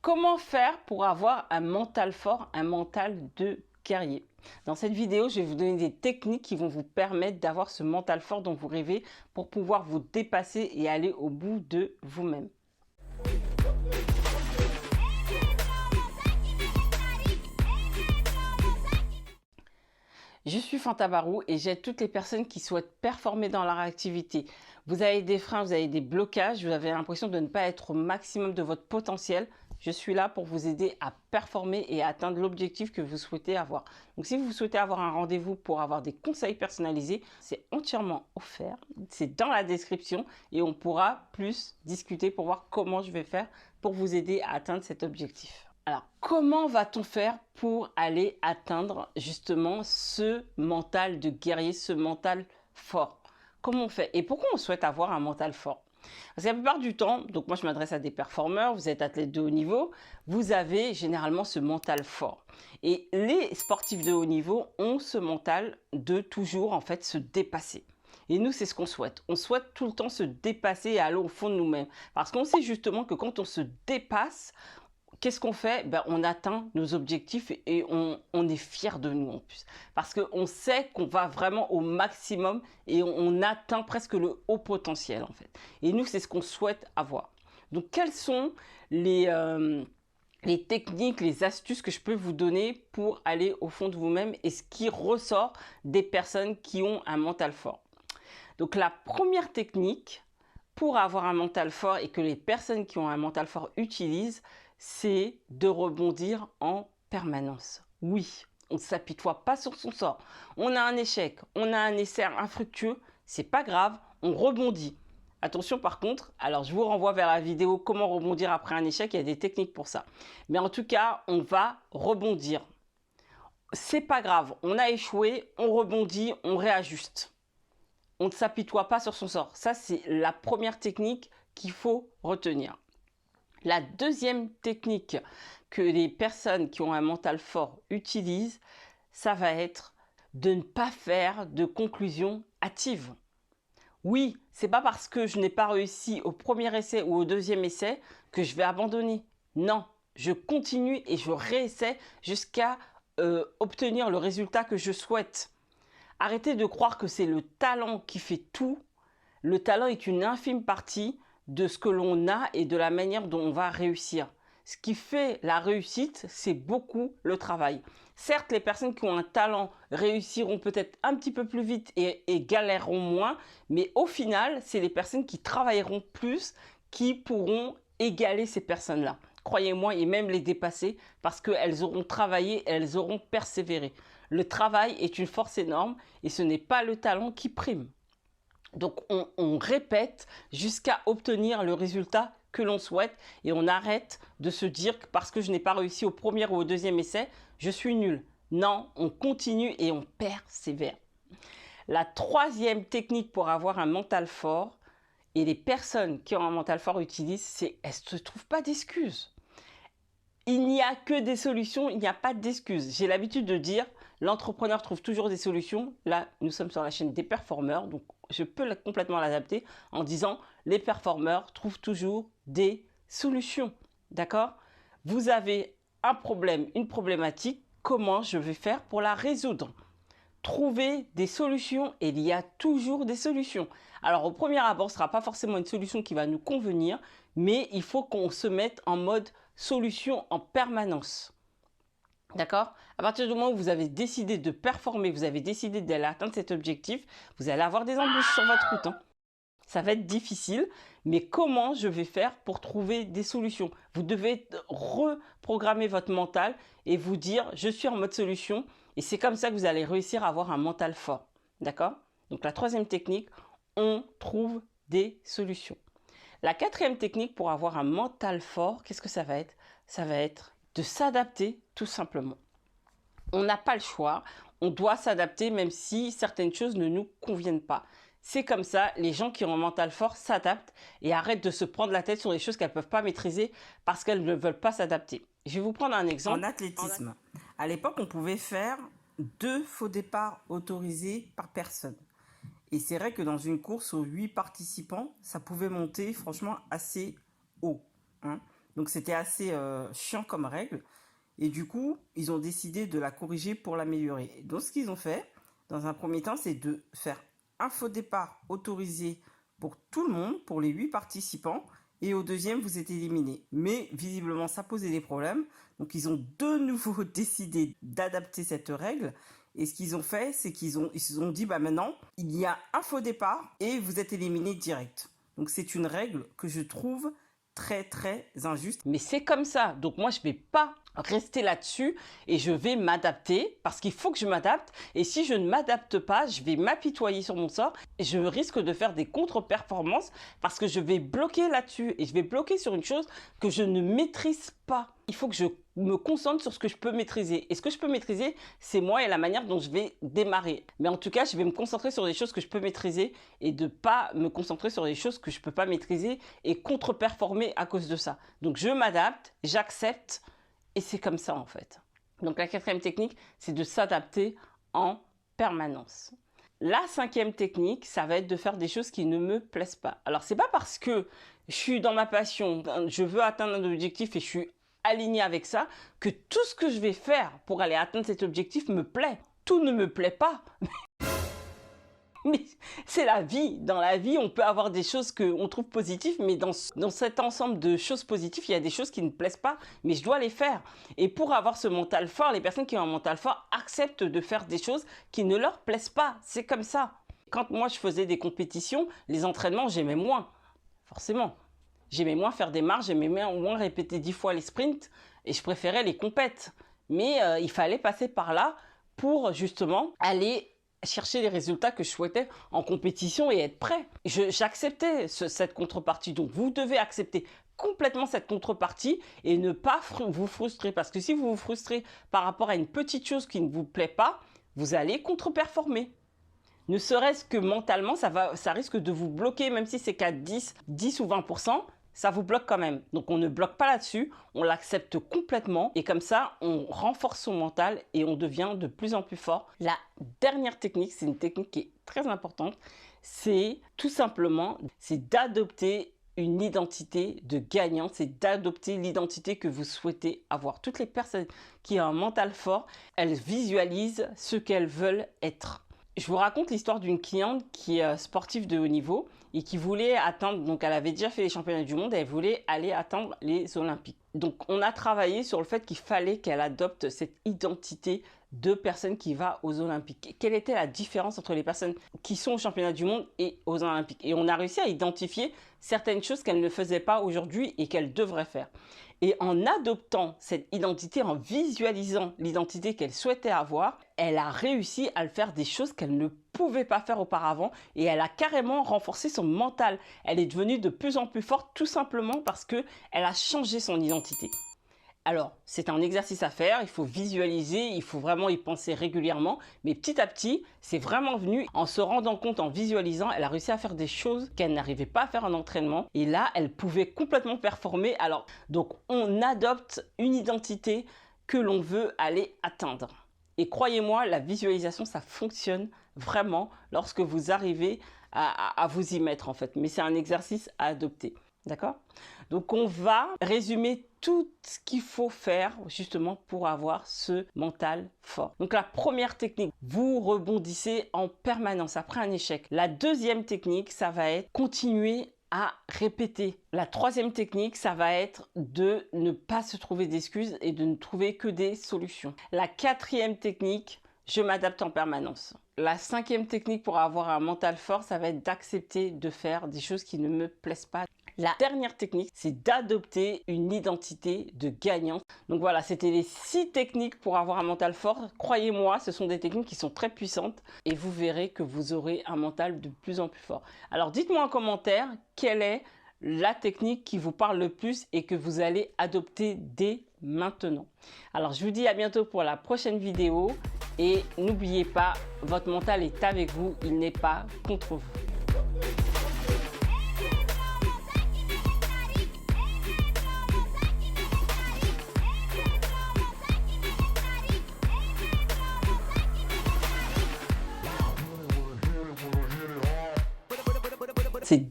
Comment faire pour avoir un mental fort, un mental de guerrier? Dans cette vidéo, je vais vous donner des techniques qui vont vous permettre d'avoir ce mental fort dont vous rêvez pour pouvoir vous dépasser et aller au bout de vous-même. Je suis Fanta Barou et j'aide toutes les personnes qui souhaitent performer dans leur activité. Vous avez des freins, vous avez des blocages, vous avez l'impression de ne pas être au maximum de votre potentiel. Je suis là pour vous aider à performer et à atteindre l'objectif que vous souhaitez avoir. Donc si vous souhaitez avoir un rendez-vous pour avoir des conseils personnalisés, c'est entièrement offert. C'est dans la description et on pourra plus discuter pour voir comment je vais faire pour vous aider à atteindre cet objectif. Alors, comment va-t-on faire pour aller atteindre justement ce mental de guerrier, ce mental fort? Comment on fait? Et pourquoi on souhaite avoir un mental fort? Parce que la plupart du temps, donc moi je m'adresse à des performeurs, vous êtes athlète de haut niveau, vous avez généralement ce mental fort. Et les sportifs de haut niveau ont ce mental de toujours en fait se dépasser. Et nous, c'est ce qu'on souhaite. On souhaite tout le temps se dépasser et aller au fond de nous-mêmes. Parce qu'on sait justement que quand on se dépasse, qu'est-ce qu'on fait? On atteint nos objectifs et on est fier de nous en plus. Parce qu'on sait qu'on va vraiment au maximum et on atteint presque le haut potentiel en fait. Et nous, c'est ce qu'on souhaite avoir. Donc, quelles sont les techniques, les astuces que je peux vous donner pour aller au fond de vous-même et ce qui ressort des personnes qui ont un mental fort? Donc, la première technique pour avoir un mental fort et que les personnes qui ont un mental fort utilisent, c'est de rebondir en permanence. Oui, on ne s'apitoie pas sur son sort. On a un échec, on a un essai infructueux, c'est pas grave, on rebondit. Attention par contre, alors je vous renvoie vers la vidéo comment rebondir après un échec, il y a des techniques pour ça. Mais en tout cas, on va rebondir. C'est pas grave, on a échoué, on rebondit, on réajuste. On ne s'apitoie pas sur son sort. Ça, c'est la première technique qu'il faut retenir. La deuxième technique que les personnes qui ont un mental fort utilisent, ça va être de ne pas faire de conclusion hâtive. Oui, c'est pas parce que je n'ai pas réussi au premier essai ou au deuxième essai que je vais abandonner. Non, je continue et je réessaie jusqu'à obtenir le résultat que je souhaite. Arrêtez de croire que c'est le talent qui fait tout. Le talent est une infime partie de ce que l'on a et de la manière dont on va réussir. Ce qui fait la réussite, c'est beaucoup le travail. Certes, les personnes qui ont un talent réussiront peut-être un petit peu plus vite et galéreront moins, mais au final, c'est les personnes qui travailleront plus qui pourront égaler ces personnes-là. Croyez-moi, et même les dépasser parce qu'elles auront travaillé, elles auront persévéré. Le travail est une force énorme et ce n'est pas le talent qui prime. Donc, on répète jusqu'à obtenir le résultat que l'on souhaite et on arrête de se dire que parce que je n'ai pas réussi au premier ou au deuxième essai, je suis nul. Non, on continue et on persévère. La troisième technique pour avoir un mental fort, et les personnes qui ont un mental fort utilisent, c'est elles ne se trouvent pas d'excuses. Il n'y a que des solutions, il n'y a pas d'excuses. J'ai l'habitude de dire, l'entrepreneur trouve toujours des solutions. Là, nous sommes sur la chaîne des performeurs, donc je peux complètement l'adapter en disant, les performeurs trouvent toujours des solutions. D'accord? Vous avez un problème, une problématique, comment je vais faire pour la résoudre? Trouver des solutions et il y a toujours des solutions. Alors au premier abord, ce ne sera pas forcément une solution qui va nous convenir, mais il faut qu'on se mette en mode solution en permanence. D'accord? À partir du moment où vous avez décidé de performer, vous avez décidé d'aller atteindre cet objectif, vous allez avoir des embûches sur votre route. Ça va être difficile, mais comment je vais faire pour trouver des solutions? Vous devez reprogrammer votre mental et vous dire, je suis en mode solution. Et c'est comme ça que vous allez réussir à avoir un mental fort. D'accord? Donc la troisième technique, on trouve des solutions. La quatrième technique pour avoir un mental fort, qu'est-ce que ça va être? Ça va être de s'adapter tout simplement. On n'a pas le choix, on doit s'adapter même si certaines choses ne nous conviennent pas. C'est comme ça, les gens qui ont un mental fort s'adaptent et arrêtent de se prendre la tête sur des choses qu'elles ne peuvent pas maîtriser parce qu'elles ne veulent pas s'adapter. Je vais vous prendre un exemple. En athlétisme, à l'époque, on pouvait faire 2 faux départs autorisés par personne. Et c'est vrai que dans une course aux 8 participants, ça pouvait monter franchement assez haut. Donc c'était assez chiant comme règle. Et du coup, ils ont décidé de la corriger pour l'améliorer. Donc ce qu'ils ont fait, dans un premier temps, c'est de faire un faux départ autorisé pour tout le monde, pour les 8 participants. Et au deuxième, vous êtes éliminé. Mais visiblement, ça posait des problèmes. Donc ils ont de nouveau décidé d'adapter cette règle. Et ce qu'ils ont fait, c'est qu'ils se sont dit, maintenant, il y a un faux départ et vous êtes éliminé direct. Donc c'est une règle que je trouve très très injuste. Mais c'est comme ça. Donc moi, je ne vais pas rester là-dessus et je vais m'adapter parce qu'il faut que je m'adapte. Et si je ne m'adapte pas, je vais m'apitoyer sur mon sort et je risque de faire des contre-performances parce que je vais bloquer là-dessus et je vais bloquer sur une chose que je ne maîtrise pas. Il faut que je me concentre sur ce que je peux maîtriser. Et ce que je peux maîtriser, c'est moi et la manière dont je vais démarrer. Mais en tout cas, je vais me concentrer sur des choses que je peux maîtriser et de ne pas me concentrer sur des choses que je ne peux pas maîtriser et contre-performer à cause de ça. Donc, je m'adapte, j'accepte et c'est comme ça en fait. Donc, la 4e technique, c'est de s'adapter en permanence. La 5e technique, ça va être de faire des choses qui ne me plaisent pas. Alors, c'est pas parce que je suis dans ma passion, je veux atteindre un objectif et je suis aligné avec ça, que tout ce que je vais faire pour aller atteindre cet objectif me plaît. Tout ne me plaît pas. Mais c'est la vie. Dans la vie, on peut avoir des choses qu'on trouve positives, mais dans cet ensemble de choses positives, il y a des choses qui ne plaisent pas, mais je dois les faire. Et pour avoir ce mental fort, les personnes qui ont un mental fort acceptent de faire des choses qui ne leur plaisent pas. C'est comme ça. Quand moi, je faisais des compétitions, les entraînements, j'aimais moins. Forcément. J'aimais moins faire des marches, j'aimais moins répéter 10 fois les sprints et je préférais les compètes. Mais il fallait passer par là pour justement aller chercher les résultats que je souhaitais en compétition et être prêt. J'acceptais cette contrepartie. Donc vous devez accepter complètement cette contrepartie et ne pas vous frustrer. Parce que si vous vous frustrez par rapport à une petite chose qui ne vous plaît pas, vous allez contre-performer. Ne serait-ce que mentalement, ça risque de vous bloquer, même si c'est qu'à 10 ou 20%, ça vous bloque quand même. Donc on ne bloque pas là-dessus, on l'accepte complètement et comme ça, on renforce son mental et on devient de plus en plus fort. La dernière technique, c'est une technique qui est très importante, c'est tout simplement, c'est d'adopter une identité de gagnante, c'est d'adopter l'identité que vous souhaitez avoir. Toutes les personnes qui ont un mental fort, elles visualisent ce qu'elles veulent être. Je vous raconte l'histoire d'une cliente qui est sportive de haut niveau et qui voulait atteindre, donc elle avait déjà fait les championnats du monde et elle voulait aller atteindre les Olympiques. Donc on a travaillé sur le fait qu'il fallait qu'elle adopte cette identité de personne qui va aux Olympiques. Quelle était la différence entre les personnes qui sont aux championnats du monde et aux Olympiques? Et on a réussi à identifier certaines choses qu'elle ne faisait pas aujourd'hui et qu'elle devrait faire. Et en adoptant cette identité, en visualisant l'identité qu'elle souhaitait avoir, elle a réussi à le faire des choses qu'elle ne pouvait pas faire auparavant et elle a carrément renforcé son mental. Elle est devenue de plus en plus forte tout simplement parce qu'elle a changé son identité. Alors, c'est un exercice à faire, il faut visualiser, il faut vraiment y penser régulièrement, mais petit à petit, c'est vraiment venu en se rendant compte, en visualisant, elle a réussi à faire des choses qu'elle n'arrivait pas à faire en entraînement et là, elle pouvait complètement performer. Alors, donc, on adopte une identité que l'on veut aller atteindre. Et croyez-moi, la visualisation, ça fonctionne vraiment lorsque vous arrivez à vous y mettre en fait, mais c'est un exercice à adopter. D'accord? Donc, on va résumer tout ce qu'il faut faire justement pour avoir ce mental fort. Donc, la première technique, vous rebondissez en permanence après un échec. La deuxième technique, ça va être continuer à répéter. La troisième technique, ça va être de ne pas se trouver d'excuses et de ne trouver que des solutions. La quatrième technique, je m'adapte en permanence. La cinquième technique pour avoir un mental fort, ça va être d'accepter de faire des choses qui ne me plaisent pas. La dernière technique, c'est d'adopter une identité de gagnant. Donc voilà, c'était les 6 techniques pour avoir un mental fort. Croyez-moi, ce sont des techniques qui sont très puissantes et vous verrez que vous aurez un mental de plus en plus fort. Alors dites-moi en commentaire quelle est la technique qui vous parle le plus et que vous allez adopter dès maintenant. Alors je vous dis à bientôt pour la prochaine vidéo et n'oubliez pas, votre mental est avec vous, il n'est pas contre vous. C'est